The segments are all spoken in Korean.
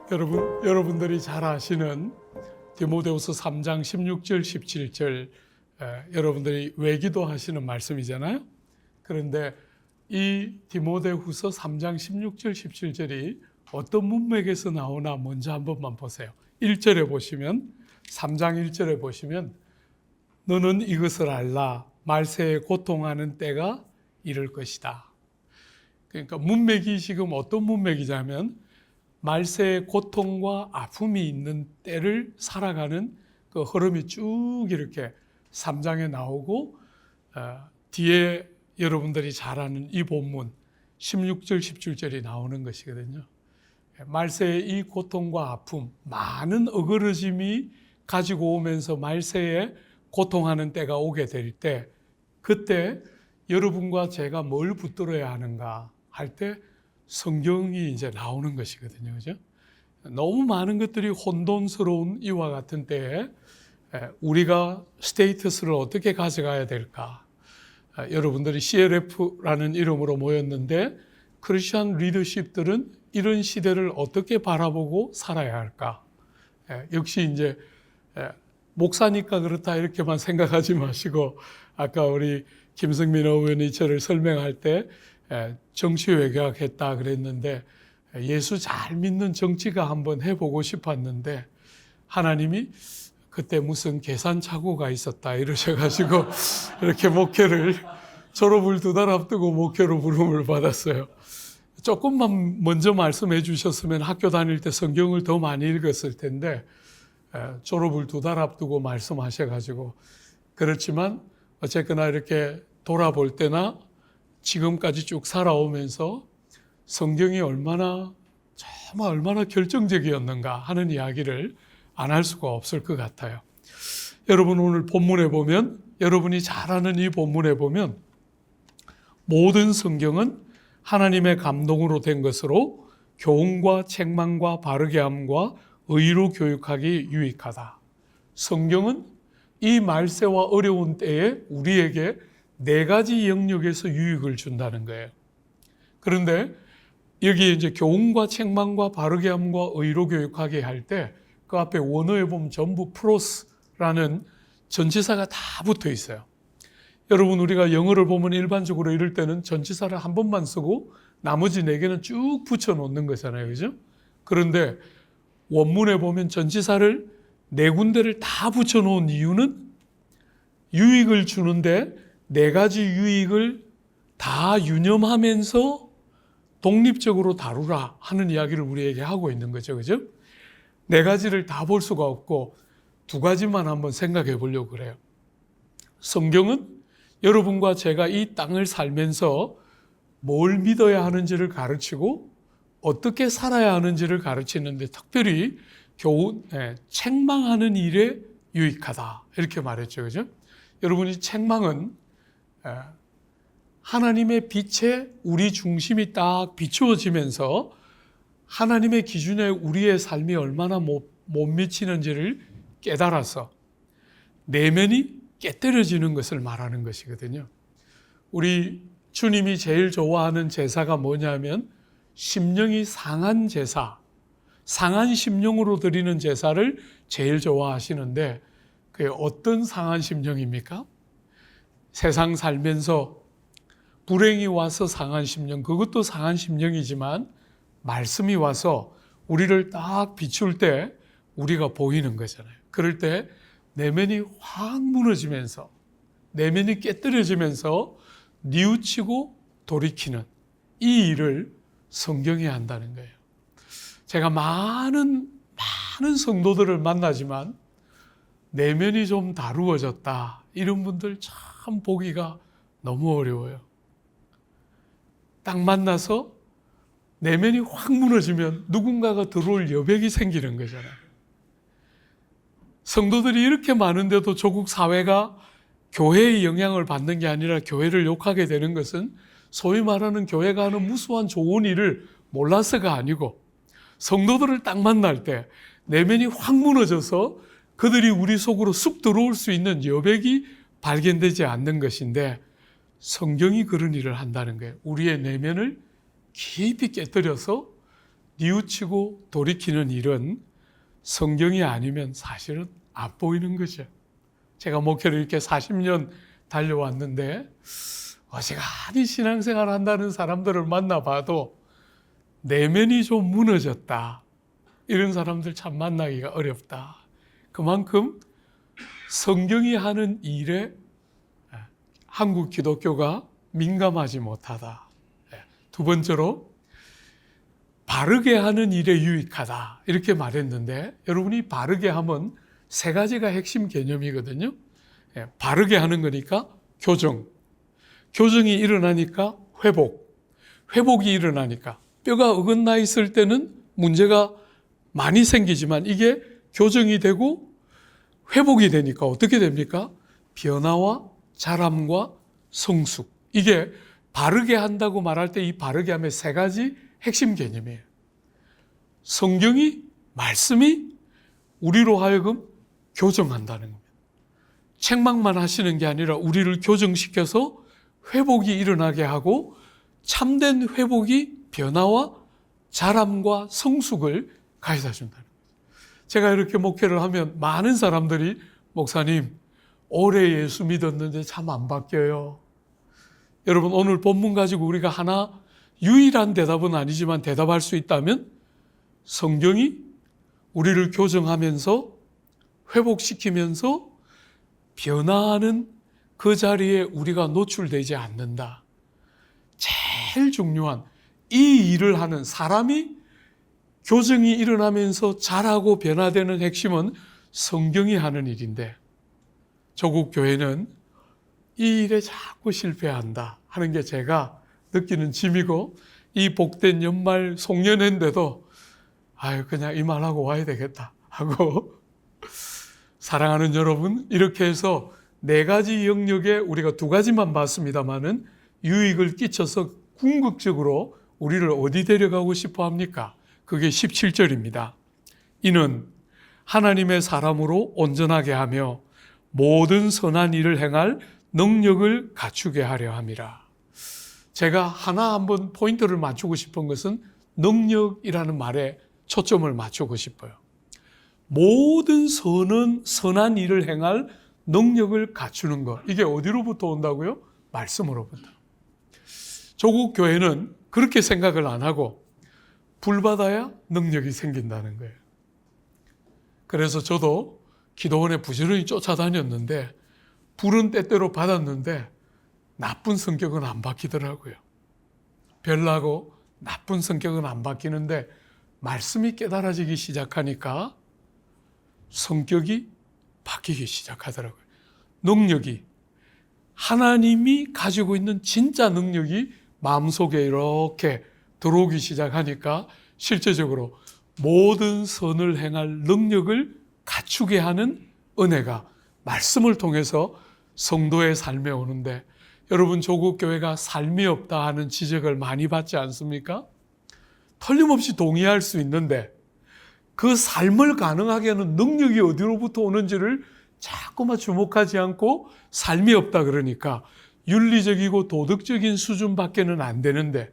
여러분들이 잘 아시는 디모데후서 3장 16절 17절 여러분들이 외기도 하시는 말씀이잖아요. 그런데 이 디모데후서 3장 16절 17절이 어떤 문맥에서 나오나 먼저 한 번만 보세요. 1절에 보시면 3장 1절에 보시면 너는 이것을 알라 말세에 고통하는 때가 이를 것이다. 그러니까 문맥이 지금 어떤 문맥이냐면 말세에 고통과 아픔이 있는 때를 살아가는 그 흐름이 쭉 이렇게 3장에 나오고 뒤에 여러분들이 잘 아는 이 본문 16절 17절이 나오는 것이거든요. 말세의 이 고통과 아픔, 많은 어그러짐이 가지고 오면서 말세에 고통하는 때가 오게 될 때, 그때 여러분과 제가 뭘 붙들어야 하는가 할 때 성경이 이제 나오는 것이거든요. 그죠? 너무 많은 것들이 혼돈스러운 이와 같은 때에 우리가 스테이터스를 어떻게 가져가야 될까? 여러분들이 CLF라는 이름으로 모였는데 크리스천 리더십들은 이런 시대를 어떻게 바라보고 살아야 할까? 역시 이제 목사니까 그렇다 이렇게만 생각하지 마시고 아까 우리 김성민 의원이 저를 설명할 때 정치외교학 했다 그랬는데 예수 잘 믿는 정치가 한번 해보고 싶었는데 하나님이 그때 무슨 계산 착오가 있었다 이러셔가지고 이렇게 목회를 졸업을 2달 앞두고 목회로 부름을 받았어요. 조금만 먼저 말씀해 주셨으면 학교 다닐 때 성경을 더 많이 읽었을 텐데 졸업을 2달 앞두고 말씀하셔가지고 그렇지만 어쨌거나 이렇게 돌아볼 때나 지금까지 쭉 살아오면서 성경이 얼마나 결정적이었는가 하는 이야기를 안 할 수가 없을 것 같아요. 여러분 오늘 본문에 보면 여러분이 잘 아는 이 본문에 보면 모든 성경은 하나님의 감동으로 된 것으로 교훈과 책망과 바르게 함과 의로 교육하기 유익하다. 성경은 이 말세와 어려운 때에 우리에게 4가지 영역에서 유익을 준다는 거예요. 그런데 여기 이제 교훈과 책망과 바르게 함과 의로 교육하게 할 때 그 앞에 원어에 보면 전부 프로스라는 전치사가 다 붙어 있어요. 여러분 우리가 영어를 보면 일반적으로 이럴 때는 전치사를 한 번만 쓰고 나머지 4개는 쭉 붙여 놓는 거잖아요. 그죠? 그런데 원문에 보면 전치사를 4군데를 다 붙여 놓은 이유는 유익을 주는데 4가지 유익을 다 유념하면서 독립적으로 다루라 하는 이야기를 우리에게 하고 있는 거죠. 그죠? 4가지를 다 볼 수가 없고 2가지만 한번 생각해 보려고 그래요. 성경은 여러분과 제가 이 땅을 살면서 뭘 믿어야 하는지를 가르치고 어떻게 살아야 하는지를 가르치는데 특별히 교훈, 책망하는 일에 유익하다 이렇게 말했죠. 그죠? 여러분이 책망은 하나님의 빛에 우리 중심이 딱 비추어지면서 하나님의 기준에 우리의 삶이 얼마나 못 미치는지를 깨달아서 내면이 깨뜨려지는 것을 말하는 것이거든요. 우리 주님이 제일 좋아하는 제사가 뭐냐면 심령이 상한 제사, 상한 심령으로 드리는 제사를 제일 좋아하시는데 그게 어떤 상한 심령입니까? 세상 살면서 불행이 와서 상한 심령, 그것도 상한 심령이지만 말씀이 와서 우리를 딱 비출 때 우리가 보이는 거잖아요. 그럴 때 내면이 확 무너지면서 내면이 깨뜨려지면서 뉘우치고 돌이키는 이 일을 성경이 한다는 거예요. 제가 많은 성도들을 만나지만 내면이 좀 다루어졌다 이런 분들 참 보기가 너무 어려워요. 딱 만나서 내면이 확 무너지면 누군가가 들어올 여백이 생기는 거잖아요. 성도들이 이렇게 많은데도 조국 사회가 교회의 영향을 받는 게 아니라 교회를 욕하게 되는 것은 소위 말하는 교회가 하는 무수한 좋은 일을 몰라서가 아니고 성도들을 딱 만날 때 내면이 확 무너져서 그들이 우리 속으로 쑥 들어올 수 있는 여백이 발견되지 않는 것인데 성경이 그런 일을 한다는 거예요. 우리의 내면을 깊이 깨뜨려서 뉘우치고 돌이키는 일은 성경이 아니면 사실은 안 보이는 거죠. 제가 목회를 이렇게 40년 달려왔는데 어지간히 신앙생활 한다는 사람들을 만나봐도 내면이 좀 무너졌다. 이런 사람들 참 만나기가 어렵다. 그만큼 성경이 하는 일에 한국 기독교가 민감하지 못하다. 두 번째로 바르게 하는 일에 유익하다. 이렇게 말했는데 여러분이 바르게 하면 세 가지가 핵심 개념이거든요. 바르게 하는 거니까 교정. 교정이 일어나니까 회복. 회복이 일어나니까 뼈가 어긋나 있을 때는 문제가 많이 생기지만 이게 교정이 되고 회복이 되니까 어떻게 됩니까? 변화와 자람과 성숙. 이게 바르게 한다고 말할 때 이 바르게 함의 세 가지 핵심 개념이에요. 성경이, 말씀이 우리로 하여금 교정한다는 겁니다. 책망만 하시는 게 아니라 우리를 교정시켜서 회복이 일어나게 하고 참된 회복이 변화와 자람과 성숙을 가져다 준다는 거죠. 제가 이렇게 목회를 하면 많은 사람들이 목사님, 오래 예수 믿었는데 참 안 바뀌어요. 여러분 오늘 본문 가지고 우리가 하나 유일한 대답은 아니지만 대답할 수 있다면 성경이 우리를 교정하면서 회복시키면서 변화하는 그 자리에 우리가 노출되지 않는다. 제일 중요한 이 일을 하는 사람이 교정이 일어나면서 자라고 변화되는 핵심은 성경이 하는 일인데 조국 교회는 이 일에 자꾸 실패한다 하는 게 제가 느끼는 짐이고 이 복된 연말 송년회인데도 그냥 이 말하고 와야 되겠다 하고 사랑하는 여러분 이렇게 해서 네 가지 영역에 우리가 두 가지만 봤습니다마는 유익을 끼쳐서 궁극적으로 우리를 어디 데려가고 싶어 합니까? 그게 17절입니다. 이는 하나님의 사람으로 온전하게 하며 모든 선한 일을 행할 능력을 갖추게 하려 함이라. 제가 하나 한번 포인트를 맞추고 싶은 것은 능력이라는 말에 초점을 맞추고 싶어요. 모든 선한 일을 행할 능력을 갖추는 것. 이게 어디로부터 온다고요? 말씀으로부터. 조국 교회는 그렇게 생각을 안 하고 불 받아야 능력이 생긴다는 거예요. 그래서 저도 기도원에 부지런히 쫓아다녔는데 불은 때때로 받았는데 나쁜 성격은 안 바뀌더라고요. 별나고 나쁜 성격은 안 바뀌는데 말씀이 깨달아지기 시작하니까 성격이 바뀌기 시작하더라고요. 능력이 하나님이 가지고 있는 진짜 능력이 마음속에 이렇게 들어오기 시작하니까 실제적으로 모든 선을 행할 능력을 갖추게 하는 은혜가 말씀을 통해서 성도의 삶에 오는데 여러분 조국 교회가 삶이 없다 하는 지적을 많이 받지 않습니까? 틀림없이 동의할 수 있는데 그 삶을 가능하게 하는 능력이 어디로부터 오는지를 자꾸만 주목하지 않고 삶이 없다 그러니까 윤리적이고 도덕적인 수준밖에는 안 되는데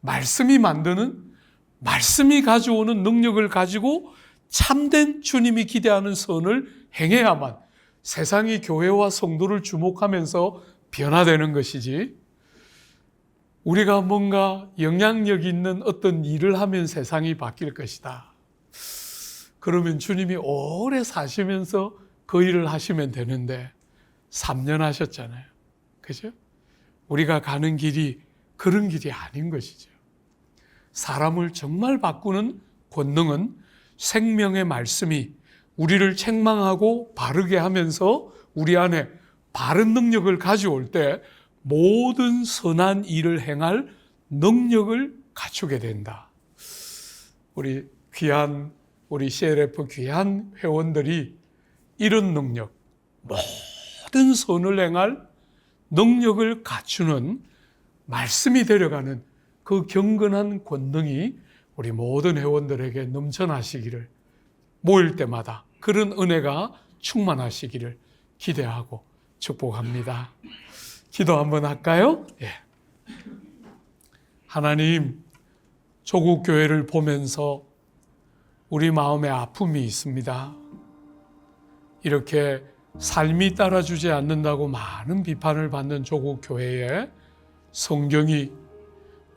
말씀이 만드는 말씀이 가져오는 능력을 가지고 참된 주님이 기대하는 선을 행해야만 세상이 교회와 성도를 주목하면서 변화되는 것이지 우리가 뭔가 영향력 있는 어떤 일을 하면 세상이 바뀔 것이다. 그러면 주님이 오래 사시면서 그 일을 하시면 되는데 3년 하셨잖아요. 그죠? 우리가 가는 길이 그런 길이 아닌 것이죠. 사람을 정말 바꾸는 권능은 생명의 말씀이 우리를 책망하고 바르게 하면서 우리 안에 바른 능력을 가져올 때 모든 선한 일을 행할 능력을 갖추게 된다. 우리 CLF 귀한 회원들이 이런 능력, 모든 선을 행할 능력을 갖추는 말씀이 데려가는 그 경건한 권능이 우리 모든 회원들에게 넘쳐나시기를 모일 때마다 그런 은혜가 충만하시기를 기대하고 축복합니다. 기도 한번 할까요? 예. 하나님, 조국 교회를 보면서 우리 마음에 아픔이 있습니다. 이렇게 삶이 따라주지 않는다고 많은 비판을 받는 조국 교회에 성경이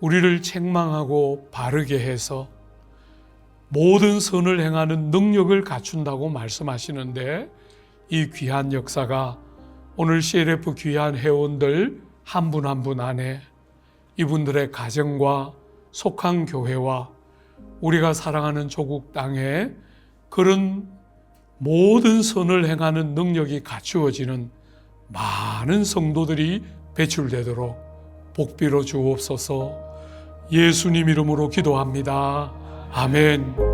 우리를 책망하고 바르게 해서 모든 선을 행하는 능력을 갖춘다고 말씀하시는데, 이 귀한 역사가 오늘 CLF 귀한 회원들 한 분 한 분 안에 이분들의 가정과 속한 교회와 우리가 사랑하는 조국 땅에 그런 모든 선을 행하는 능력이 갖추어지는 많은 성도들이 배출되도록 복비로 주옵소서. 예수님 이름으로 기도합니다. 아멘.